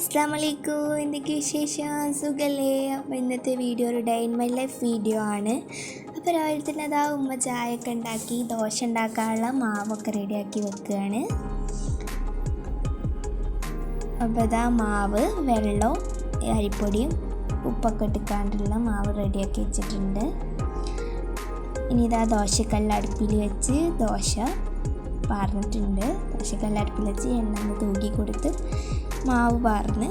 അസ്സലാമലൈക്കും, എന്തൊക്കെ വിശേഷം? സുഖല്ലേ? അപ്പോൾ ഇന്നത്തെ വീഡിയോ ഒരു day in my life video ആണ്. അപ്പോൾ രാവിലെ തന്നെ അതാ ഉമ്മ ചായയൊക്കെ ഉണ്ടാക്കി ദോശ ഉണ്ടാക്കാനുള്ള മാവൊക്കെ റെഡിയാക്കി വെക്കുകയാണ്. അപ്പോൾ ഇതാ മാവ്, വെള്ളവും അരിപ്പൊടിയും ഉപ്പൊക്കെ ഇട്ടിക്കാണ്ടുള്ള മാവ് റെഡിയാക്കി വെച്ചിട്ടുണ്ട്. ഇനി ഇതാ ദോശക്കല്ല് അടുപ്പിൽ വെച്ച് ദോശ പാർന്നിട്ടുണ്ട്. ദോശക്കല്ല് അടുപ്പിൽ വെച്ച് എണ്ണ തൂക്കി കൊടുത്ത് മാവ് പാർന്ന്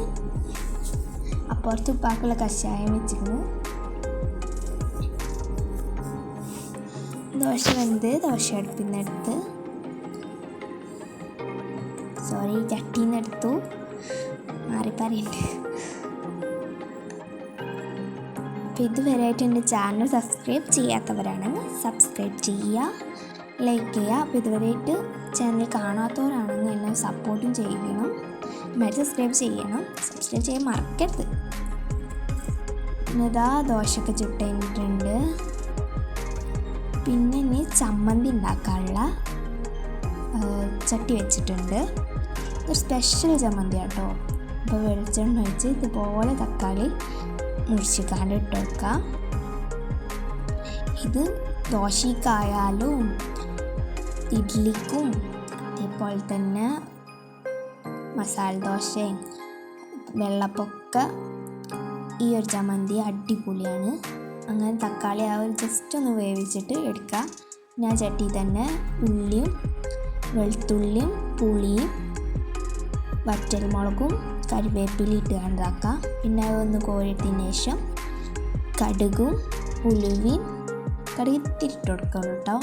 അപ്പുറത്ത് ഉപ്പാക്കുള്ള കഷായം വെച്ചിരുന്നു. ദോശ വെന്ത് ദോശ അടുപ്പിൽ നിന്ന് എടുത്ത് ചട്ടിയിൽ നിന്ന് എടുത്തു. മാറിപ്പറയുണ്ട്. അപ്പോൾ ഇതുവരെയായിട്ട് എൻ്റെ ചാനൽ സബ്സ്ക്രൈബ് ചെയ്യാത്തവരാണെങ്കിൽ സബ്സ്ക്രൈബ് ചെയ്യുക, ലൈക്ക് ചെയ്യുക. അപ്പോൾ ഇതുവരെയായിട്ട് ചാനൽ കാണാത്തവരാണെങ്കിൽ എന്നെ സപ്പോർട്ടും ചെയ്യണം, സബ്സ്ക്രൈബ് ചെയ്യണം. സബ്സ്ക്രൈബ് ചെയ്യാൻ മറക്കരുത്. ഇതാ ദോശയൊക്കെ ചുട്ട് കഴിഞ്ഞിട്ടുണ്ട്. പിന്നെ ഇനി ചമ്മന്തി ഉണ്ടാക്കാനുള്ള ചട്ടി വെച്ചിട്ടുണ്ട്. ഒരു സ്പെഷ്യൽ ചമ്മന്തി കേട്ടോ. അപ്പോൾ വെളിച്ചെണ്ണ ഒഴിച്ച് ഇതുപോലെ തക്കാളി മുറിച്ചിക്കാണ്ട് ഇട്ട് വെക്കാം. ഇത് ദോശക്കായാലും ഇഡ്ലിക്കും അതേപോലെ തന്നെ മസാല ദോശയും വെള്ളപ്പൊക്കെ ഈ ഒരു ചമ്മന്തി അടിപൊളിയാണ്. അങ്ങനെ തക്കാളി ജസ്റ്റ് ഒന്ന് വേവിച്ചിട്ട് എടുക്കുക. ഞാൻ ചട്ടി തന്നെ ഉള്ളിയും വെളുത്തുള്ളിയും പുളിയും വറ്റൽമുളകും കറിവേപ്പില ഇട്ട് കണ്ടാക്കാം. പിന്നെ അതൊന്ന് കോരിയതിന് ശേഷം കടുകും ഉലുവയും ഇത്തിരിട്ട് കൊടുക്കണം കേട്ടോ.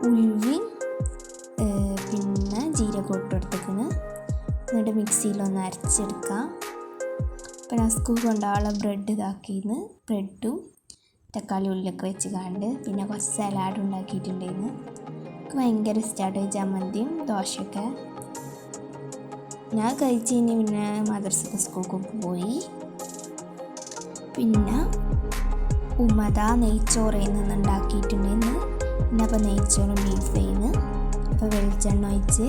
ഉലുവയും പിന്നെ ജീരകം ഇട്ട് കൊടുത്തേക്കുന്നു. എന്നിട്ട് മിക്സിയിലൊന്ന് അരച്ചെടുക്കാം. അപ്പോൾ ഞാൻ സ്കൂൾ കൊണ്ടുപോകാനുള്ള ബ്രെഡ് ഇതാക്കിയിരുന്നു. ബ്രെഡും തക്കാളി ഉള്ളിലൊക്കെ വെച്ച് കണ്ട് പിന്നെ കുറച്ച് സലാഡ് ഉണ്ടാക്കിയിട്ടുണ്ടായിരുന്നു. എനിക്ക് ഭയങ്കര ഇഷ്ടമായിട്ട് ചമ്മന്തിയും ദോശയൊക്കെ. ഞാൻ കഴിച്ച് കഴിഞ്ഞ് പിന്നെ മദ്രസക്ക് സ്കൂൾക്ക് പോയി. പിന്നെ ഉമ്മത നെയ്ച്ചോറയിൽ നിന്ന് ഉണ്ടാക്കിയിട്ടുണ്ടായിരുന്നു. അപ്പോൾ നെയ്ച്ചോറും ബീഫ് ചെയ്യുന്നു. അപ്പോൾ വെളിച്ചെണ്ണ ഒഴിച്ച്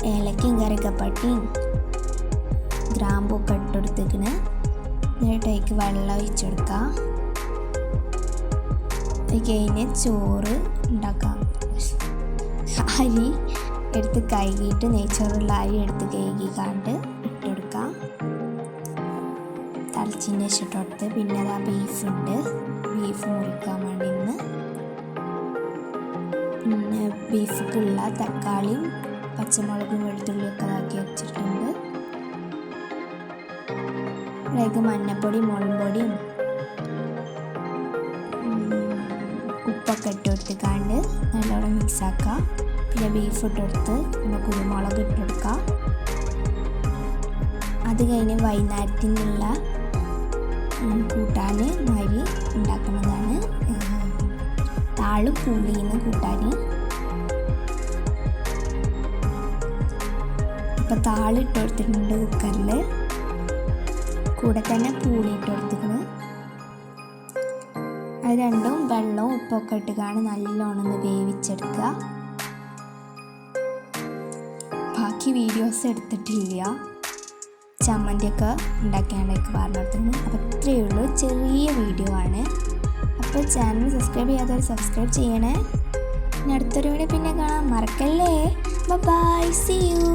ഏലക്കയും കറിക്കപ്പട്ടിയും ഗ്രാമ്പൊക്കെ ഇട്ടെടുത്തേക്കിന്. എന്നിട്ടേക്ക് വെള്ളം ഒഴിച്ചെടുക്കാം. അത് കഴിഞ്ഞ് ചോറ് ഉണ്ടാക്കാം. അരി എടുത്ത് കഴുകിയിട്ട് നെയ്ച്ചോറുള്ള അരി എടുത്ത് കഴുകിക്കാണ്ട് ഇട്ടെടുക്കാം. തളിച്ചിന് ശേഷം ഇട്ടെടുത്ത് പിന്നെ അതാ ബീഫുണ്ട്. ബീഫ് മുറിക്കാൻ വേണ്ടി ഇന്ന് പിന്നെ ബീഫിക്കുള്ള തക്കാളിയും പച്ചമുളകും വെളുത്തുള്ളിയൊക്കെ ഇതാക്കി വെച്ചിട്ടുണ്ട്. അതിലേക്ക് മഞ്ഞപ്പൊടി മുളക് പൊടിയും ഉപ്പൊക്കെ ഇട്ടെടുത്തിക്കാണ്ട് നല്ലോണം മിക്സാക്കുക. പിന്നെ ബീഫ് ഇട്ടെടുത്ത് പിന്നെ കുരുമുളക് ഇട്ടെടുക്കുക. അത് കഴിഞ്ഞ് വൈകുന്നേരത്തിനുള്ള കൂട്ടാൻ മരി ഉണ്ടാക്കുന്നതാണ്. താളും പുളിന്ന് കൂട്ടാൻ. ഇപ്പം താളിട്ട് കൊടുത്തിട്ടുണ്ട് കുക്കറിൽ. കൂടെ തന്നെ പൂളി ഇട്ട് കൊടുത്തിട്ടുണ്ട്. അത് രണ്ടും വെള്ളവും ഉപ്പൊക്കെ ഇട്ടുകാണ് നല്ലോണം ഒന്ന് വേവിച്ചെടുക്കുക. ബാക്കി വീഡിയോസ് എടുത്തിട്ടില്ല. ചമ്മന്തിയൊക്കെ ഉണ്ടാക്കിയാണ്ടേക്ക് പറഞ്ഞിട്ടുണ്ട്. അപ്പോൾ ഇത്രയേ ഉള്ളൂ, ചെറിയ വീഡിയോ ആണ്. അപ്പോൾ ചാനൽ സബ്സ്ക്രൈബ് ചെയ്യാത്തവർ സബ്സ്ക്രൈബ് ചെയ്യണേ. ഇനി അടുത്തൊരു വീഡിയോ പിന്നെ കാണാം. മറക്കല്ലേ. Bye, see U.